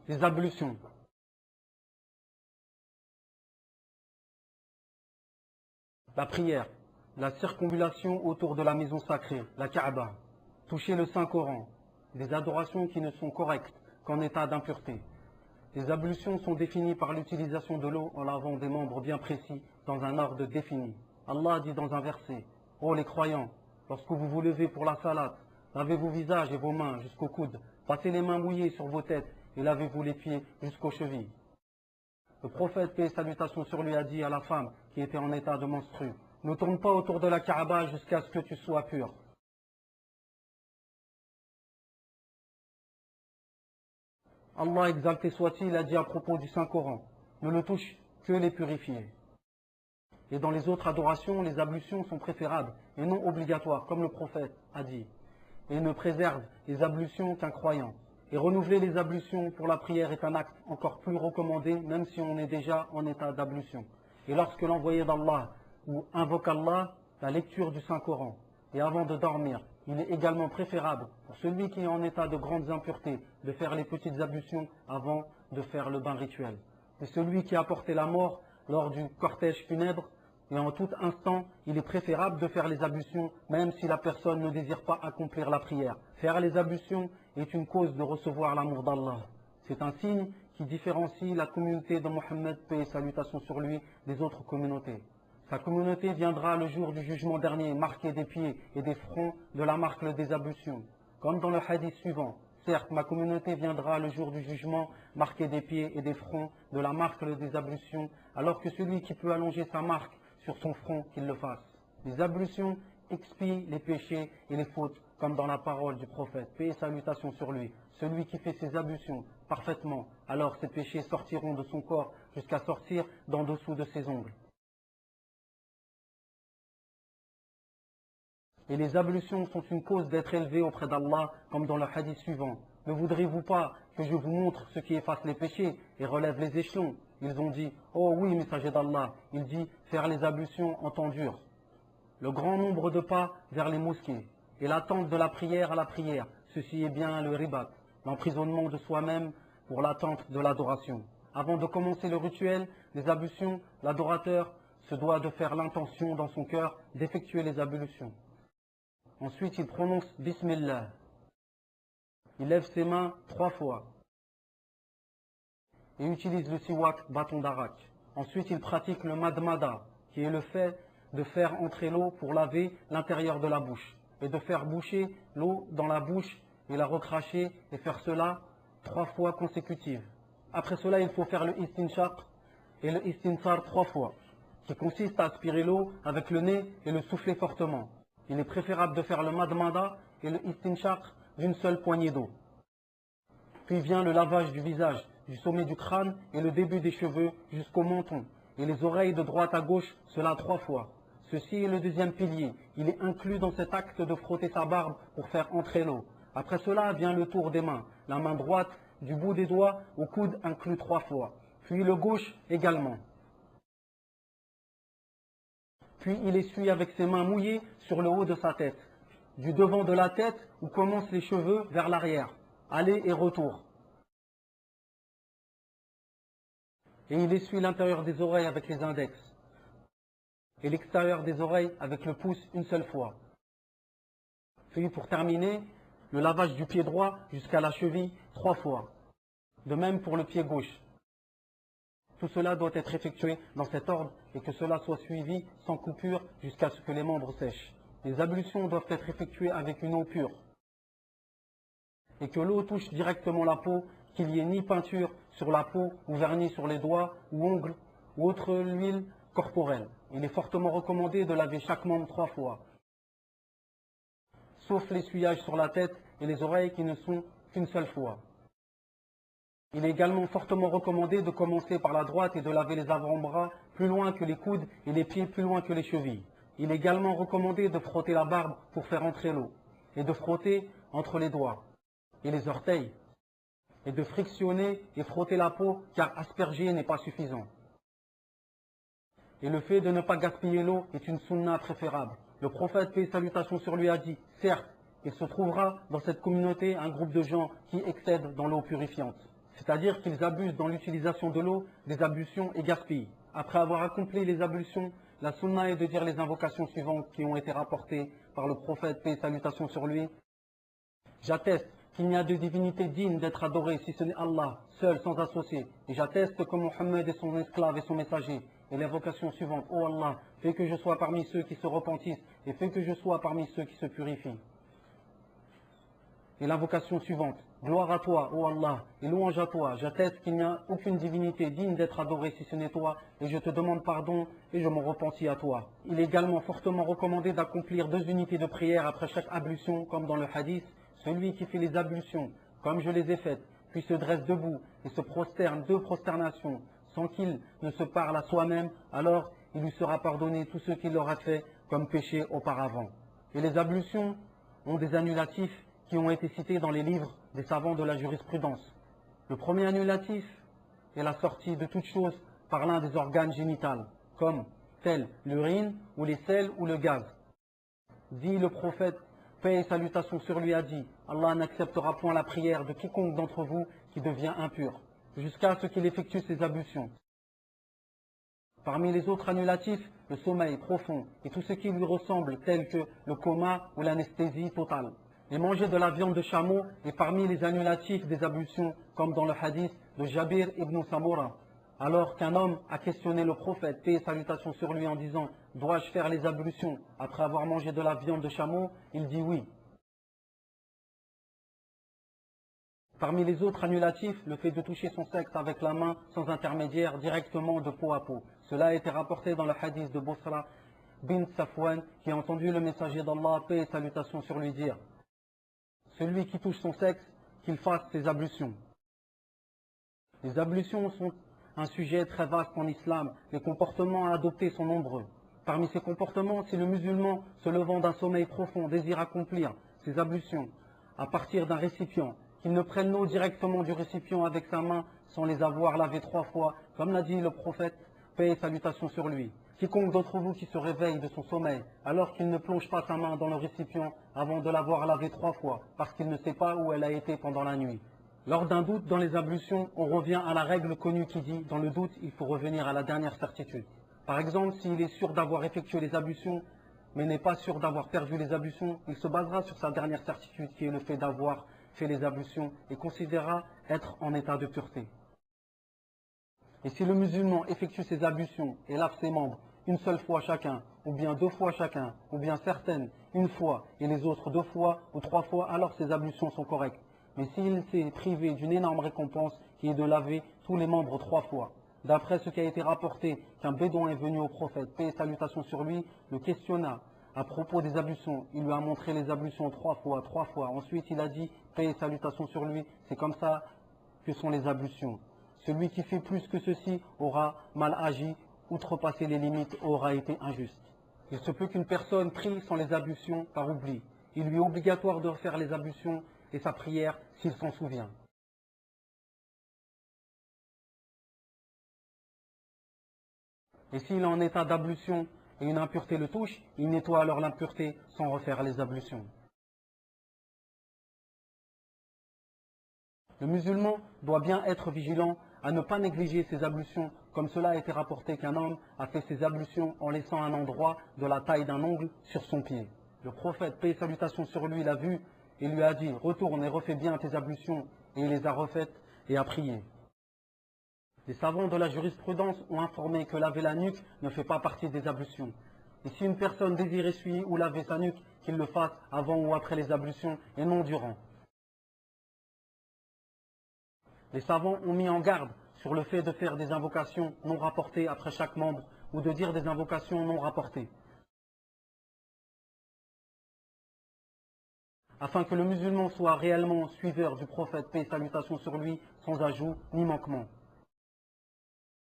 Les ablutions. La prière, la circonvallation autour de la maison sacrée, la Kaaba, toucher le Saint-Coran, des adorations qui ne sont correctes qu'en état d'impureté. Les ablutions sont définies par l'utilisation de l'eau en lavant des membres bien précis dans un ordre défini. Allah dit dans un verset, « Ô les croyants, lorsque vous vous levez pour la salate, lavez vos visages et vos mains jusqu'aux coudes, passez les mains mouillées sur vos têtes et lavez-vous les pieds jusqu'aux chevilles. » Le prophète, paix et salutations sur lui, a dit à la femme qui était en état de menstru, « Ne tourne pas autour de la Kaaba jusqu'à ce que tu sois pur. » Allah exalté soit-il a dit à propos du Saint-Coran, « Ne le touche que les purifiés. » Et dans les autres adorations, les ablutions sont préférables et non obligatoires, comme le prophète a dit. Et il ne préserve les ablutions qu'un croyant. Et renouveler les ablutions pour la prière est un acte encore plus recommandé, même si on est déjà en état d'ablution. Et lorsque l'envoyé d'Allah ou invoque Allah, la lecture du Saint-Coran. Et avant de dormir, il est également préférable pour celui qui est en état de grandes impuretés de faire les petites ablutions avant de faire le bain rituel. Et celui qui a porté la mort lors du cortège funèbre, et en tout instant, il est préférable de faire les ablutions, même si la personne ne désire pas accomplir la prière. Faire les ablutions est une cause de recevoir l'amour d'Allah. C'est un signe qui différencie la communauté de Mohammed, paix et salutations sur lui, des autres communautés. Sa communauté viendra le jour du jugement dernier, marquée des pieds et des fronts de la marque des ablutions. Comme dans le hadith suivant, certes, ma communauté viendra le jour du jugement, marquée des pieds et des fronts de la marque des ablutions, alors que celui qui peut allonger sa marque sur son front, qu'il le fasse. Les ablutions expient les péchés et les fautes, comme dans la parole du prophète, paix et salutations sur lui. Celui qui fait ses ablutions parfaitement, alors ses péchés sortiront de son corps jusqu'à sortir d'en dessous de ses ongles. Et les ablutions sont une cause d'être élevé auprès d'Allah, comme dans le hadith suivant. Ne voudriez-vous pas que je vous montre ce qui efface les péchés et relève les échelons? Ils ont dit, oh oui, messager d'Allah. Il dit, faire les ablutions en temps dur. Le grand nombre de pas vers les mosquées et l'attente de la prière à la prière, ceci est bien le ribat, l'emprisonnement de soi-même pour l'attente de l'adoration. Avant de commencer le rituel des ablutions, l'adorateur se doit de faire l'intention dans son cœur d'effectuer les ablutions. Ensuite, il prononce Bismillah. Il lève ses mains 3 fois et utilise le siwak, bâton d'arak. Ensuite, il pratique le madmada, qui est le fait de faire entrer l'eau pour laver l'intérieur de la bouche et de faire boucher l'eau dans la bouche et la recracher et faire cela 3 fois consécutives. Après cela, il faut faire le istinshaq et le istinsar 3 fois, qui consiste à aspirer l'eau avec le nez et le souffler fortement. Il est préférable de faire le madmada et le istinshaq d'une seule poignée d'eau. Puis vient le lavage du visage, du sommet du crâne et le début des cheveux jusqu'au menton. Et les oreilles de droite à gauche, cela 3 fois. Ceci est le deuxième pilier. Il est inclus dans cet acte de frotter sa barbe pour faire entrer l'eau. Après cela vient le tour des mains. La main droite, du bout des doigts au coude, inclus 3 fois. Puis le gauche également. Puis il essuie avec ses mains mouillées sur le haut de sa tête. Du devant de la tête où commencent les cheveux vers l'arrière. Aller et retour. Et il essuie l'intérieur des oreilles avec les index. Et l'extérieur des oreilles avec le pouce une seule fois. Puis pour terminer, le lavage du pied droit jusqu'à la cheville 3 fois. De même pour le pied gauche. Tout cela doit être effectué dans cet ordre et que cela soit suivi sans coupure jusqu'à ce que les membres sèchent. Les ablutions doivent être effectuées avec une eau pure. Et que l'eau touche directement la peau, qu'il n'y ait ni peinture sur la peau ou vernis sur les doigts ou ongles ou autre huile corporelle. Il est fortement recommandé de laver chaque membre 3 fois, sauf l'essuyage sur la tête et les oreilles qui ne sont qu'une seule fois. Il est également fortement recommandé de commencer par la droite et de laver les avant-bras plus loin que les coudes et les pieds plus loin que les chevilles. Il est également recommandé de frotter la barbe pour faire entrer l'eau et de frotter entre les doigts et les orteils et de frictionner et frotter la peau car asperger n'est pas suffisant. Et le fait de ne pas gaspiller l'eau est une sunna préférable. Le prophète, paix et salutations sur lui, a dit, certes, il se trouvera dans cette communauté un groupe de gens qui excèdent dans l'eau purifiante. c'est-à-dire qu'ils abusent dans l'utilisation de l'eau, des ablutions et gaspillent. Après avoir accompli les ablutions, la sunna est de dire les invocations suivantes qui ont été rapportées par le prophète, paix et salutations sur lui. J'atteste qu'il n'y a de divinité digne d'être adorée si ce n'est Allah, seul, sans associé. Et j'atteste que Mohammed est son esclave et son messager. Et l'invocation suivante, ô Allah, fais que je sois parmi ceux qui se repentissent et fais que je sois parmi ceux qui se purifient. Et l'invocation suivante, gloire à toi, ô Allah, et louange à toi, j'atteste qu'il n'y a aucune divinité digne d'être adorée si ce n'est toi, et je te demande pardon et je m'en repentis à toi. Il est également fortement recommandé d'accomplir 2 unités de prière après chaque ablution, comme dans le hadith, celui qui fait les ablutions, comme je les ai faites, puis se dresse debout et se prosterne 2 prosternations, sans qu'il ne se parle à soi-même, alors il lui sera pardonné tout ce qu'il aura fait comme péché auparavant. Et les ablutions ont des annulatifs qui ont été cités dans les livres des savants de la jurisprudence. Le premier annulatif est la sortie de toute chose par l'un des organes génitals, comme tel l'urine ou les selles ou le gaz. Dit le prophète, paix et salutations sur lui, a dit, Allah n'acceptera point la prière de quiconque d'entre vous qui devient impur, jusqu'à ce qu'il effectue ses ablutions. Parmi les autres annulatifs, le sommeil profond et tout ce qui lui ressemble, tel que le coma ou l'anesthésie totale. Et manger de la viande de chameau est parmi les annulatifs des ablutions, comme dans le hadith de Jabir ibn Samura. Alors qu'un homme a questionné le prophète, paix et salutations sur lui, en disant « Dois-je faire les ablutions après avoir mangé de la viande de chameau ?» Il dit oui. Parmi les autres annulatifs, le fait de toucher son sexe avec la main sans intermédiaire, directement de peau à peau. Cela a été rapporté dans le hadith de Busra bin Safwan, qui a entendu le messager d'Allah, paix et salutations sur lui, dire « Celui qui touche son sexe, qu'il fasse ses ablutions. » Les ablutions sont un sujet très vaste en islam. Les comportements à adopter sont nombreux. Parmi ces comportements, si le musulman, se levant d'un sommeil profond, désire accomplir ses ablutions à partir d'un récipient, qu'il ne prenne l'eau directement du récipient avec sa main sans les avoir lavées 3 fois, comme l'a dit le prophète, paix et salutations sur lui. Quiconque d'entre vous qui se réveille de son sommeil, alors qu'il ne plonge pas sa main dans le récipient avant de l'avoir lavé 3 fois, parce qu'il ne sait pas où elle a été pendant la nuit. Lors d'un doute dans les ablutions, on revient à la règle connue qui dit, dans le doute, il faut revenir à la dernière certitude. Par exemple, s'il est sûr d'avoir effectué les ablutions, mais n'est pas sûr d'avoir perdu les ablutions, il se basera sur sa dernière certitude, qui est le fait d'avoir fait les ablutions, et considérera être en état de pureté. Et si le musulman effectue ses ablutions et lave ses membres une seule fois chacun, ou bien 2 fois chacun, ou bien certaines une fois et les autres 2 fois ou 3 fois, alors ses ablutions sont correctes. Mais s'il s'est privé d'une énorme récompense qui est de laver tous les membres 3 fois. D'après ce qui a été rapporté qu'un bédouin est venu au prophète, paix et salutations sur lui, le questionna à propos des ablutions. Il lui a montré les ablutions 3 fois, 3 fois. Ensuite il a dit, paix et salutations sur lui, c'est comme ça que sont les ablutions. Celui qui fait plus que ceci aura mal agi, outrepassé les limites, aura été injuste. Il se peut qu'une personne prie sans les ablutions par oubli. Il lui est obligatoire de refaire les ablutions et sa prière s'il s'en souvient. Et s'il est en état d'ablution et une impureté le touche, il nettoie alors l'impureté sans refaire les ablutions. Le musulman doit bien être vigilant à ne pas négliger ses ablutions, comme cela a été rapporté qu'un homme a fait ses ablutions en laissant un endroit de la taille d'un ongle sur son pied. Le prophète, paix et salutations sur lui, l'a vu et lui a dit, retourne et refais bien tes ablutions, et il les a refaites et a prié. Les savants de la jurisprudence ont informé que laver la nuque ne fait pas partie des ablutions. Et si une personne désire essuyer ou laver sa nuque, qu'il le fasse avant ou après les ablutions et non durant. Les savants ont mis en garde sur le fait de faire des invocations non rapportées après chaque membre ou de dire des invocations non rapportées, afin que le musulman soit réellement suiveur du prophète, paix et salutations sur lui, sans ajout ni manquement.